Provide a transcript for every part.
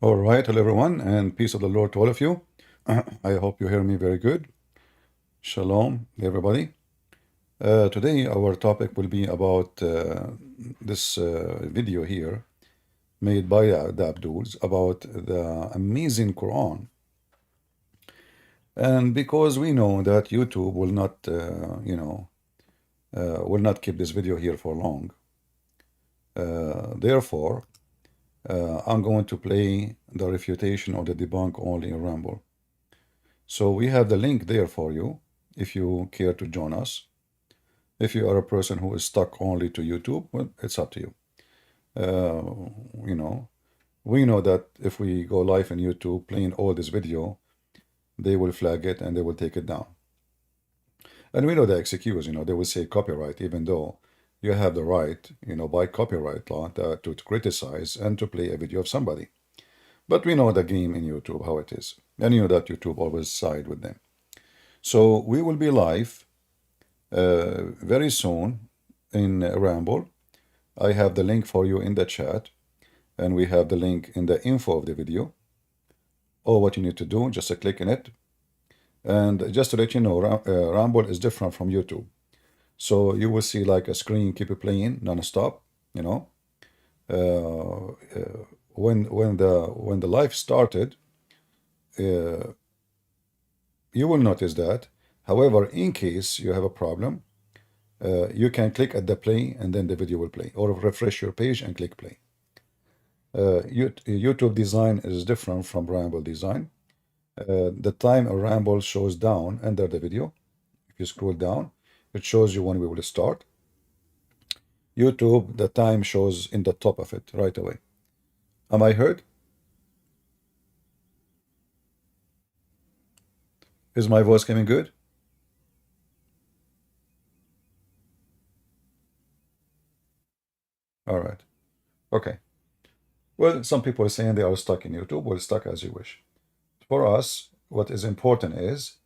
All right, hello everyone, and peace of the Lord to all of you. I hope you hear me very good. Shalom, everybody. Today, our topic will be about this video here made by the Abduls about the amazing Quran. And because we know that YouTube will not, will not keep this video here for long, therefore, I'm going to play the refutation of the debunk only in Ramble. So we have the link there for you if you care to join us. If you are a person who is stuck only to YouTube, well, it's up to you. Uh, you know, we know that if we go live in YouTube playing all this video, they will flag it and they will take it down. And we know the excuse, they will say copyright, even though you have the right, by copyright law to criticize and to play a video of somebody. But we know the game in YouTube, how it is. And you know that YouTube always side with them. So we will be live very soon in Ramble. I have the link for you in the chat, and we have the link in the info of the video. All what you need to do, just click in it. And just to let you know, Ramble is different from YouTube. So you will see like a screen keep it playing non-stop, you know. When the live started, you will notice that. However, in case you have a problem, you can click at the play and then the video will play, or refresh your page and click play. YouTube design is different from Ramble design. The time a Ramble shows down under the video. If you scroll down, it shows you when we will start. YouTube, the time shows in the top of it right away. Am I heard? Is my voice coming good? All right. Okay. Well, some people are saying they are stuck in YouTube. Well, stuck as you wish. For us, what is important is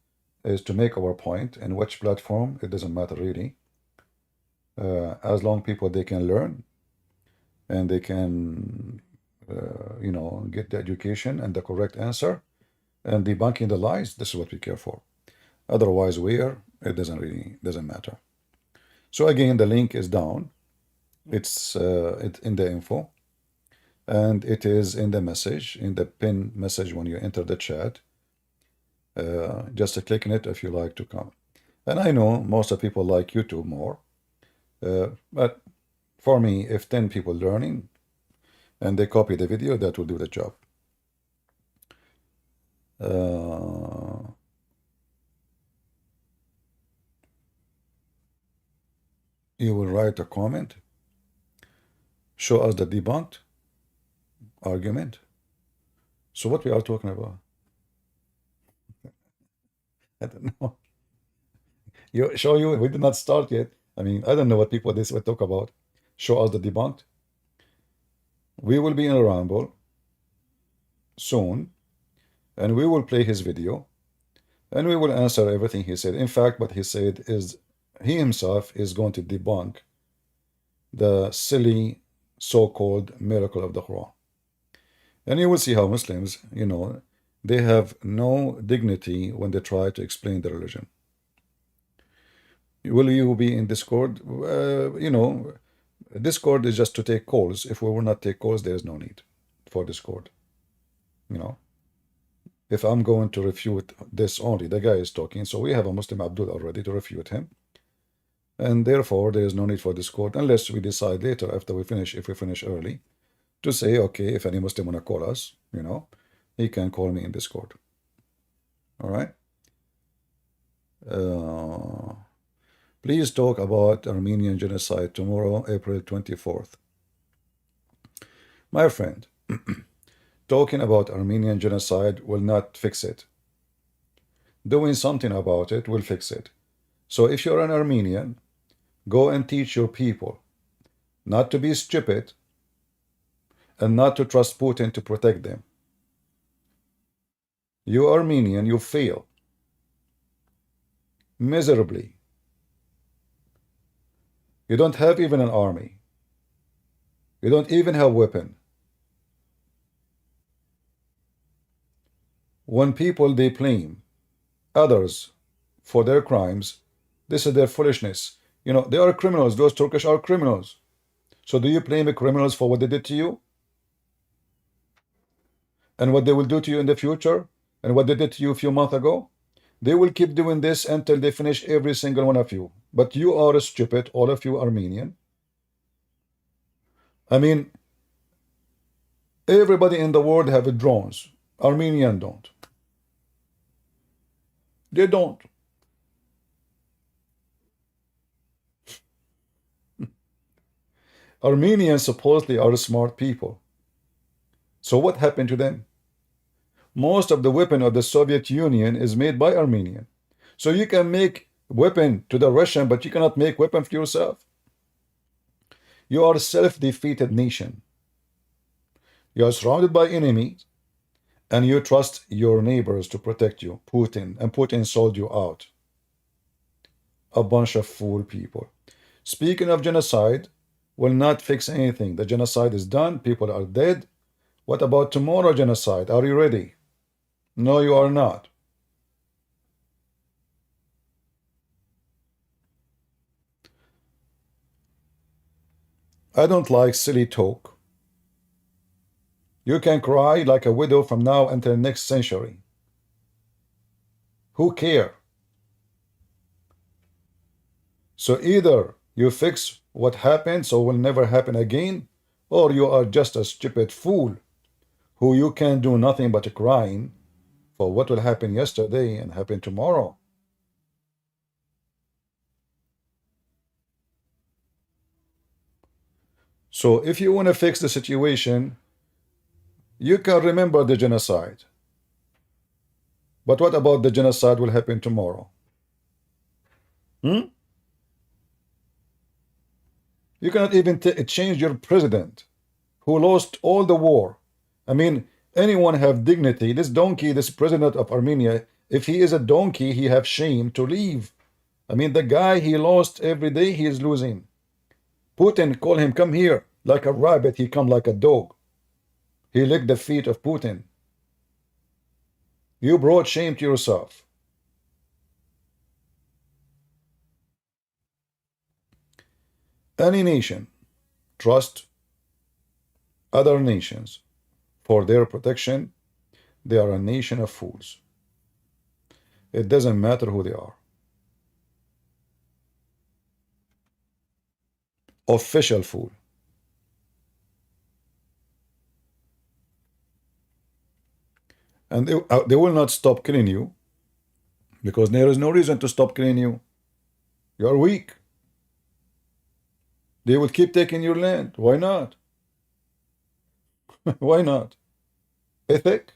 to make our point in which platform, it doesn't matter really. As long people they can learn and they can, get the education and the correct answer and debunking the lies, this is what we care for. Otherwise, where, it doesn't matter. So again, the link is down. It's in the info. And it is in the message, in the pin message when you enter the chat. Just click on it if you like to come. And I know most of people like YouTube more. But for me, if 10 people learning and they copy the video, that will do the job. You will write a comment. Show us the debunked argument. So what we are talking about? I don't know. Show you, we did not start yet. I mean, I don't know what people this would talk about. Show us the debunked. We will be in a ramble soon, and we will play his video, and we will answer everything he said. In fact, what he said is he himself is going to debunk the silly so-called miracle of the Quran. And you will see how Muslims, they have no dignity when they try to explain the religion. Will you be in Discord? Discord is just to take calls. If we will not take calls, there is no need for Discord. If I'm going to refute this only, the guy is talking, so we have a Muslim Abdul already to refute him. And therefore, there is no need for Discord unless we decide later after we finish, if we finish early, to say, okay, if any Muslim want to call us, he can call me in Discord. All right? Please talk about Armenian genocide tomorrow, April 24th. My friend, talking about Armenian genocide will not fix it. Doing something about it will fix it. So if you're an Armenian, go and teach your people not to be stupid and not to trust Putin to protect them. You Armenian, you fail miserably. You don't have even an army. You don't even have weapon. when people they blame others for their crimes, this is their foolishness. You know, they are criminals. Those Turkish are criminals. So do you blame the criminals for what they did to you and what they will do to you in the future and what they did to you a few months ago? They will keep doing this until they finish every single one of you. But you are stupid, all of you Armenian. I mean, everybody in the world have drones. Armenian don't. They don't. Armenians supposedly are smart people. So what happened to them? Most of the weapon of the Soviet Union is made by Armenian. So you can make weapon to the Russian, but you cannot make weapon for yourself. You are a self-defeated nation. You are surrounded by enemies, and you trust your neighbors to protect you, Putin, and Putin sold you out. A bunch of fool people. Speaking of genocide, will not fix anything. The genocide is done. People are dead. What about tomorrow genocide? Are you ready? No, you are not. I don't like silly talk. You can cry like a widow from now until next century. Who care? So either you fix what happened so it will never happen again, or you are just a stupid fool who you can do nothing but crying for what will happen yesterday and happen tomorrow. So if you want to fix the situation, you can remember the genocide. But what about the genocide will happen tomorrow? You cannot even change your president who lost all the war. I mean, anyone have dignity. This donkey, this president of Armenia, if he is a donkey, he have shame to leave. I mean, the guy, he lost every day, he is losing. Putin, call him, come here. Like a rabbit, he come like a dog. He licked the feet of Putin. You brought shame to yourself. Any nation trust other nations for their protection, they are a nation of fools. It doesn't matter who they are. Official fool. And they will not stop killing you because there is no reason to stop killing you. You are weak. They will keep taking your land. Why not? Why not? Ethic?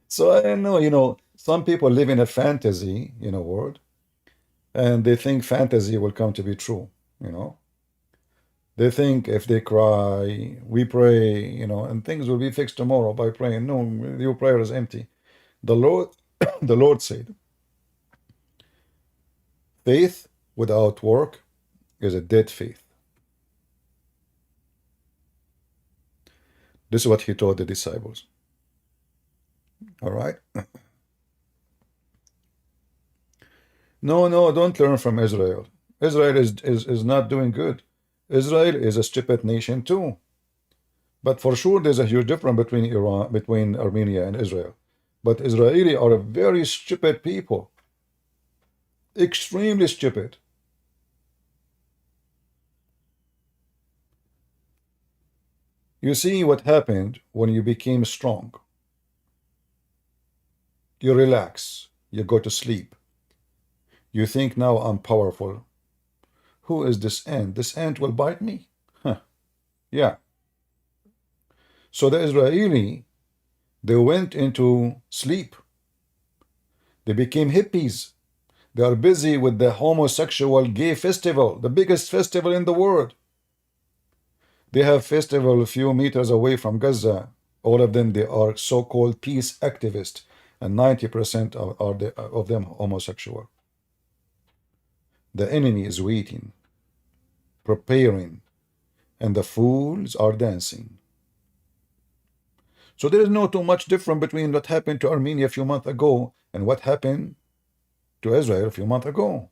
So I know, you know, some people live in a fantasy, world, and they think fantasy will come to be true, They think if they cry, we pray, and things will be fixed tomorrow by praying. No, your prayer is empty. The Lord, the Lord said, faith without work is a dead faith. This is what he told the disciples. All right? No, don't learn from Israel. Israel is not doing good. Israel is a stupid nation too. But for sure, there's a huge difference between Armenia and Israel. But Israeli are a very stupid people. Extremely stupid. You see what happened when you became strong. You relax. You go to sleep. You think, now I'm powerful. Who is this ant? This ant will bite me? Huh. Yeah. So the Israeli, they went into sleep. They became hippies. They are busy with the homosexual gay festival, the biggest festival in the world. They have festival a few meters away from Gaza. All of them, they are so-called peace activists, and 90% of them homosexual. The enemy is waiting, preparing, and the fools are dancing. So there is no too much difference between what happened to Armenia a few months ago and what happened to Israel a few months ago.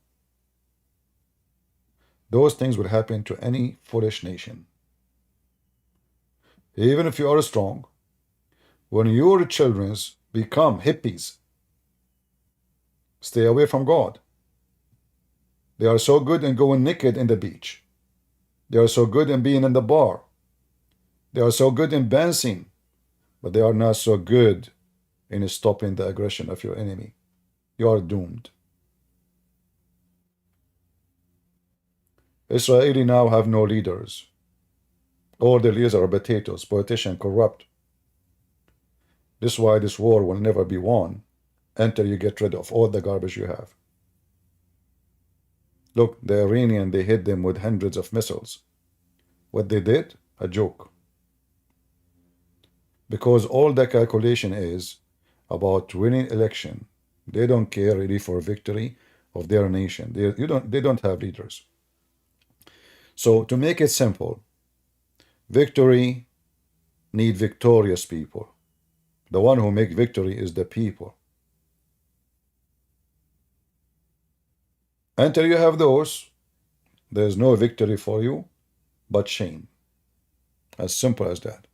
Those things would happen to any foolish nation. Even if you are strong, when your children become hippies, stay away from God. They are so good in going naked in the beach. They are so good in being in the bar. They are so good in dancing, but they are not so good in stopping the aggression of your enemy. You are doomed. Israeli now have no leaders. All the leaders are potatoes, politicians, corrupt. This is why this war will never be won until you get rid of all the garbage you have. Look, the Iranian, they hit them with hundreds of missiles. What they did? A joke. Because all the calculation is about winning election. They don't care really for victory of their nation. They don't have leaders. So to make it simple, victory need victorious people. The one who make victory is the people. Until you have those, there is no victory for you but shame. As simple as that.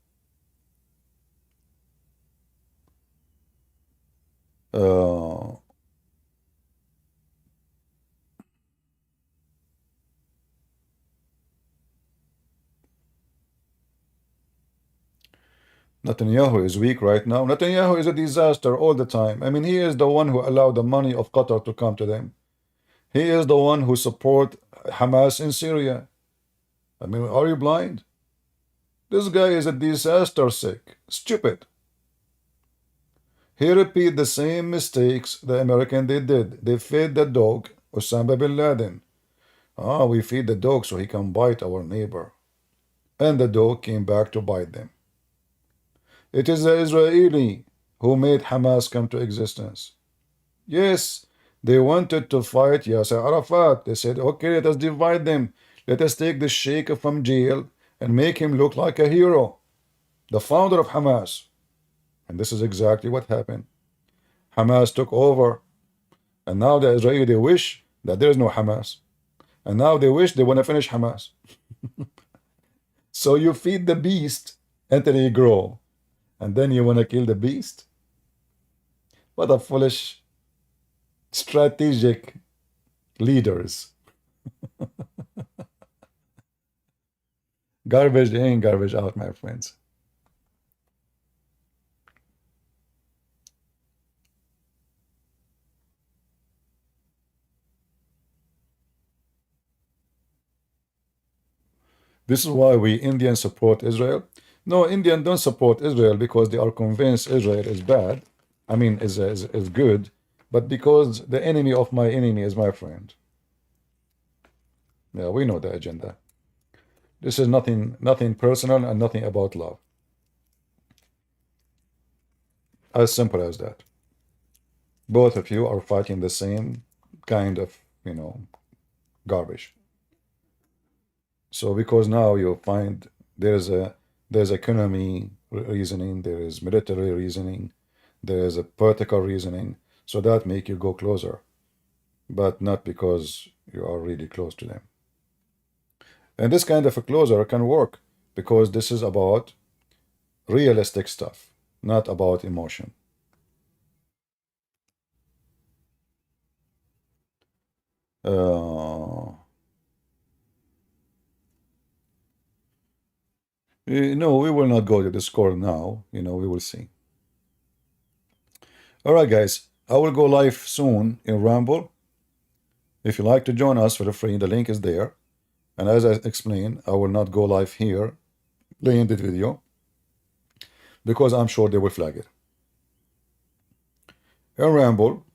Netanyahu is weak right now. Netanyahu is a disaster all the time. I mean, he is the one who allowed the money of Qatar to come to them. He is the one who support Hamas in Syria. I mean, are you blind? This guy is a disaster sick, stupid. He repeat the same mistakes the American they did. They fed the dog Osama bin Laden. We feed the dog so he can bite our neighbor. And the dog came back to bite them. It is the Israeli who made Hamas come to existence. Yes, they wanted to fight Yasser Arafat. They said, okay, let us divide them. Let us take the Sheikh from jail and make him look like a hero, the founder of Hamas. And this is exactly what happened. Hamas took over, and now the Israeli, they wish that there is no Hamas. And now they wish they want to finish Hamas. So you feed the beast until he grow, and then you want to kill the beast? What a foolish strategic leaders. Garbage in, garbage out, my friends. This is why we Indians support Israel. No, Indians don't support Israel because they are convinced Israel is bad. I mean, is good, but because the enemy of my enemy is my friend. Yeah, we know the agenda. This is nothing personal and nothing about love. As simple as that. Both of you are fighting the same kind of, garbage. So because now you find there's economy reasoning, there is military reasoning, there is a political reasoning, so that make you go closer, but not because you are really close to them. And this kind of a closer can work because this is about realistic stuff, not about emotion. No, we will not go to the score now. We will see. All right, guys. I will go live soon in Rumble. If you like to join us, feel free. The link is there. And as I explained, I will not go live here playing this video because I'm sure they will flag it. In Rumble,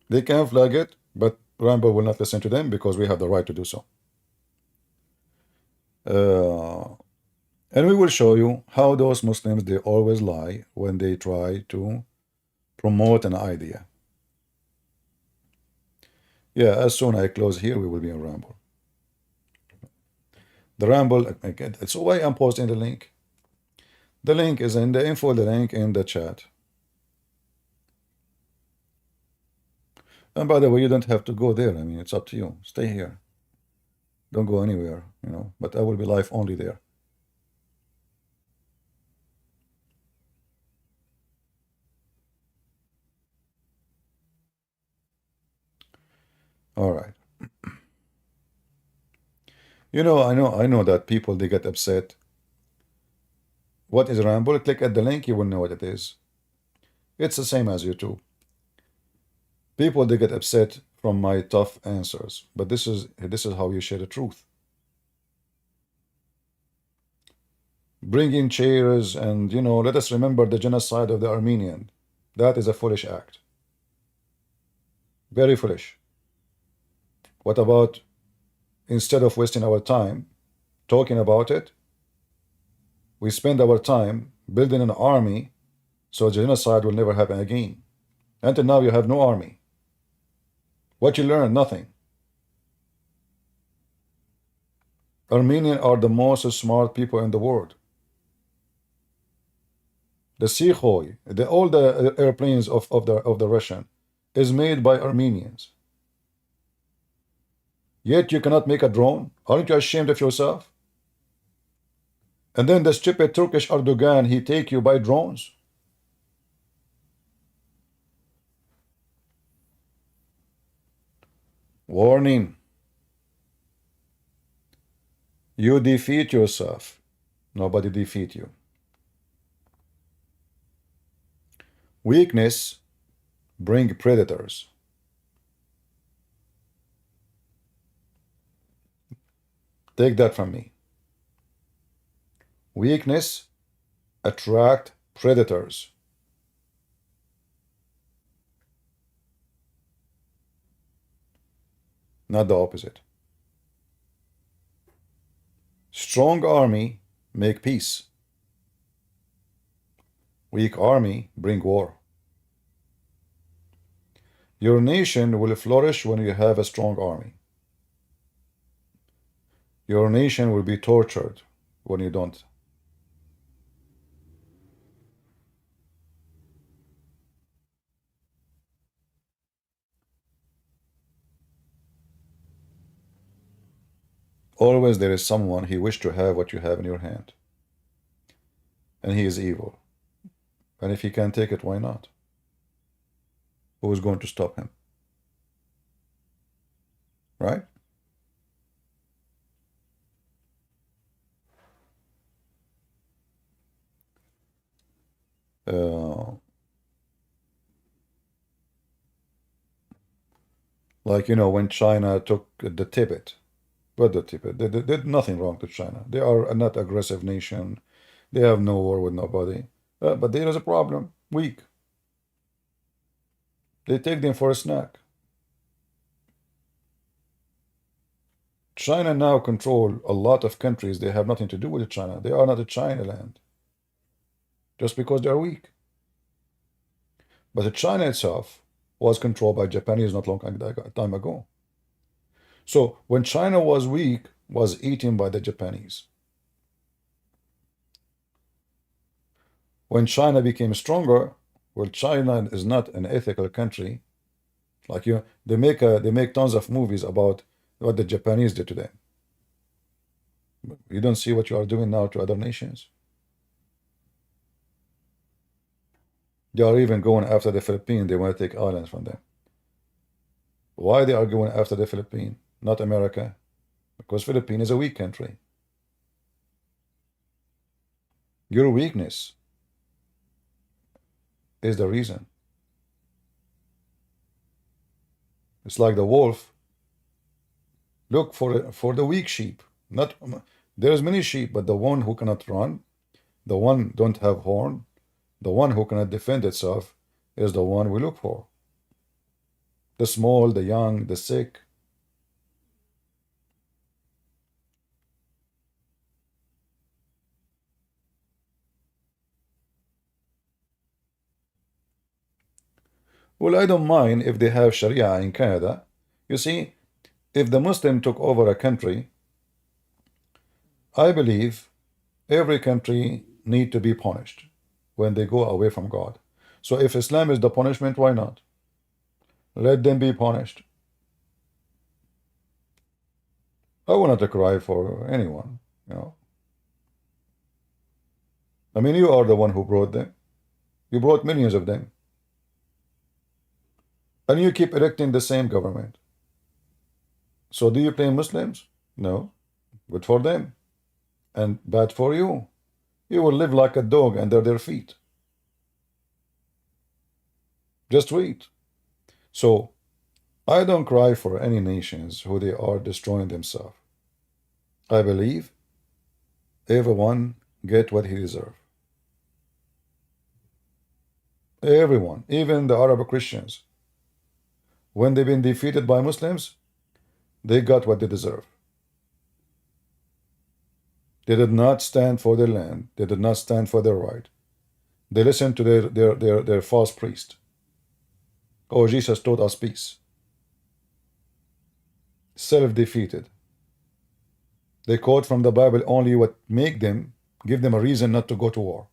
they can flag it, but Rumble will not listen to them because we have the right to do so. And we will show you how those Muslims, they always lie when they try to promote an idea. Yeah, as soon as I close here, we will be in Rumble. The Rumble, so why I'm posting the link? The link is in the info, the link in the chat. And by the way, you don't have to go there. I mean, it's up to you. Stay here. Don't go anywhere, you know. But I will be live only there. All right. You know, I know that people, they get upset. What is Ramble? Click at the link, you will know what it is. It's the same as YouTube. People, they get upset from my tough answers, but this is how you share the truth. Bringing chairs and, you know, let us remember the genocide of the Armenian. That is a foolish act. Very foolish. What about, instead of wasting our time talking about it, we spend our time building an army so genocide will never happen again. Until now, you have no army. What you learn? Nothing. Armenians are the most smart people in the world. The Sukhoi, all the airplanes of the Russian is made by Armenians. Yet you cannot make a drone. Aren't you ashamed of yourself? And then the stupid Turkish Erdogan, he take you by drones. Warning. You defeat yourself. Nobody defeat you. Weakness bring predators. Take that from me. Weakness attract predators. Not the opposite. Strong army make peace. Weak army bring war. Your nation will flourish when you have a strong army. Your nation will be tortured when you don't. Always there is someone he wished to have what you have in your hand. And he is evil. And if he can take it, why not? Who is going to stop him? Right? Like, you know, when China took the Tibet. But the Tibet, they did nothing wrong to China. They are a not aggressive nation. They have no war with nobody. But there is a problem. Weak. They take them for a snack. China now control a lot of countries. They have nothing to do with China. They are not a China land. Just because they are weak. But China itself was controlled by Japanese not long time ago. So when China was weak, was eaten by the Japanese. When China became stronger, well, China is not an ethical country. Like they make tons of movies about what the Japanese did to them. You don't see what you are doing now to other nations. They are even going after the Philippines. They want to take islands from them. Why they are going after the Philippines, not America? Because Philippines is a weak country. Your weakness is the reason. It's like the wolf. Look for the weak sheep. Not there's many sheep, but the one who cannot run, the one don't have horn, the one who cannot defend itself is the one we look for. The small, the young, the sick. Well, I don't mind if they have Sharia in Canada. You see, if the Muslim took over a country, I believe every country need to be punished when they go away from God. So if Islam is the punishment, why not? Let them be punished. I will not cry for anyone, you know. I mean, you are the one who brought them. You brought millions of them. And you keep electing the same government. So do you blame Muslims? No. Good for them. And bad for you. You will live like a dog under their feet. Just wait. So I don't cry for any nations who they are destroying themselves. I believe everyone get what he deserves. Everyone, even the Arab Christians, when they've been defeated by Muslims, they got what they deserve. They did not stand for their land. They did not stand for their right. They listened to their false priest. Oh, Jesus taught us peace. Self-defeated. They quote from the Bible only what make them, give them a reason not to go to war.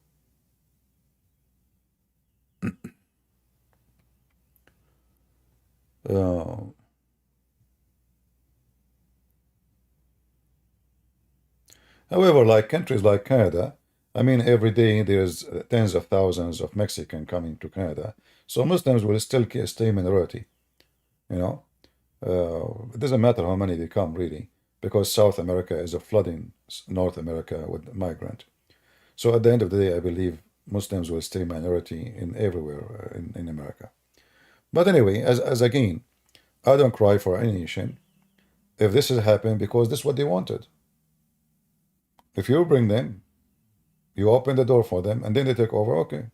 However, like countries like Canada, I mean, every day there's tens of thousands of Mexicans coming to Canada. So Muslims will still stay minority, you know. It doesn't matter how many they come, really, because South America is a flooding North America with migrant. So at the end of the day, I believe Muslims will stay minority in everywhere in America. But anyway, as again, I don't cry for any nation if this is happening because this is what they wanted. If you bring them, you open the door for them, and then they take over, okay.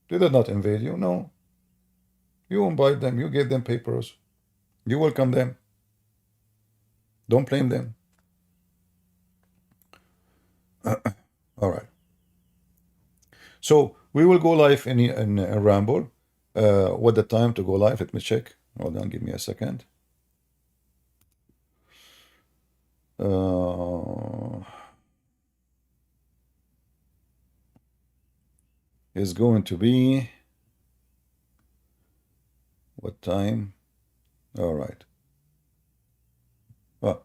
They did not invade you, no. You invite them, you give them papers, you welcome them. Don't blame them. All right. So we will go live in a ramble. What the time to go live? Let me check. Hold on, give me a second. Is going to be what time? All right. Well,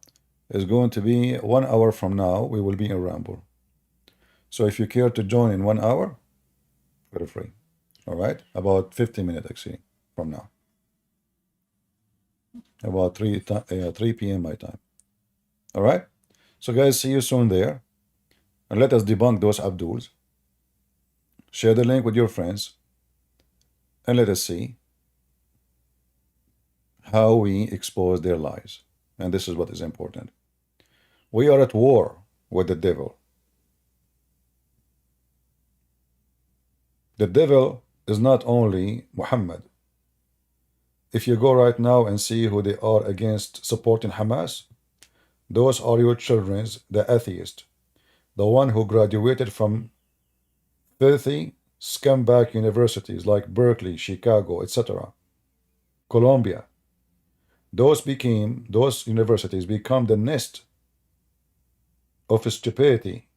it's going to be 1 hour from now. We will be in ramble. So if you care to join in 1 hour, feel free. All right, about 50 minutes actually from now. About 3 p.m. my time. All right. So guys, see you soon there, and let us debunk those Abduls. Share the link with your friends, and let us see how we expose their lies. And this is what is important. We are at war with the devil. The devil is not only Muhammad. If you go right now and see who they are against supporting Hamas, those are your children's, the atheist, the one who graduated from filthy scumbag universities like Berkeley, Chicago, etc., Columbia. Those universities become the nest of stupidity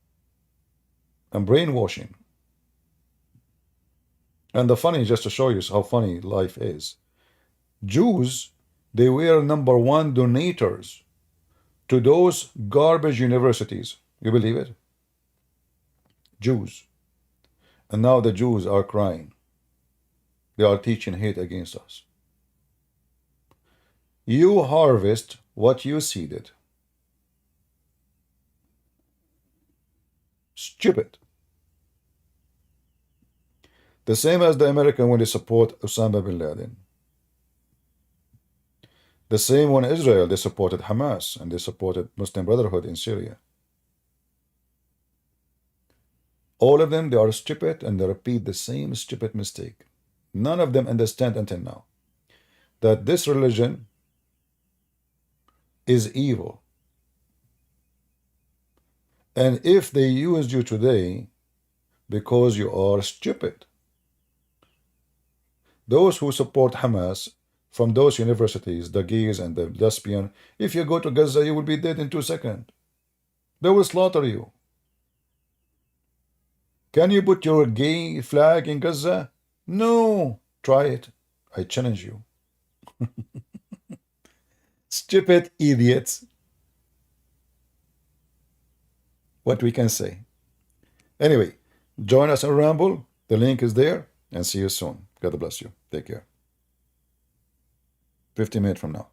and brainwashing. And the funny, just to show you how funny life is, Jews, they were #1 donators to those garbage universities. You believe it? Jews. And now the Jews are crying. They are teaching hate against us. You harvest what you seeded. Stupid. The same as the American when they support Osama bin Laden. The same when Israel, they supported Hamas and they supported Muslim Brotherhood in Syria. All of them, they are stupid and they repeat the same stupid mistake. None of them understand until now that this religion is evil. And if they used you today because you are stupid, those who support Hamas from those universities, the gays and the lesbian, if you go to Gaza, you will be dead in 2 seconds. They will slaughter you. Can you put your gay flag in Gaza? No. Try it. I challenge you. Stupid idiots. What we can say. Anyway, join us on Rumble. The link is there. And see you soon. God bless you. Take care. 50 minutes from now.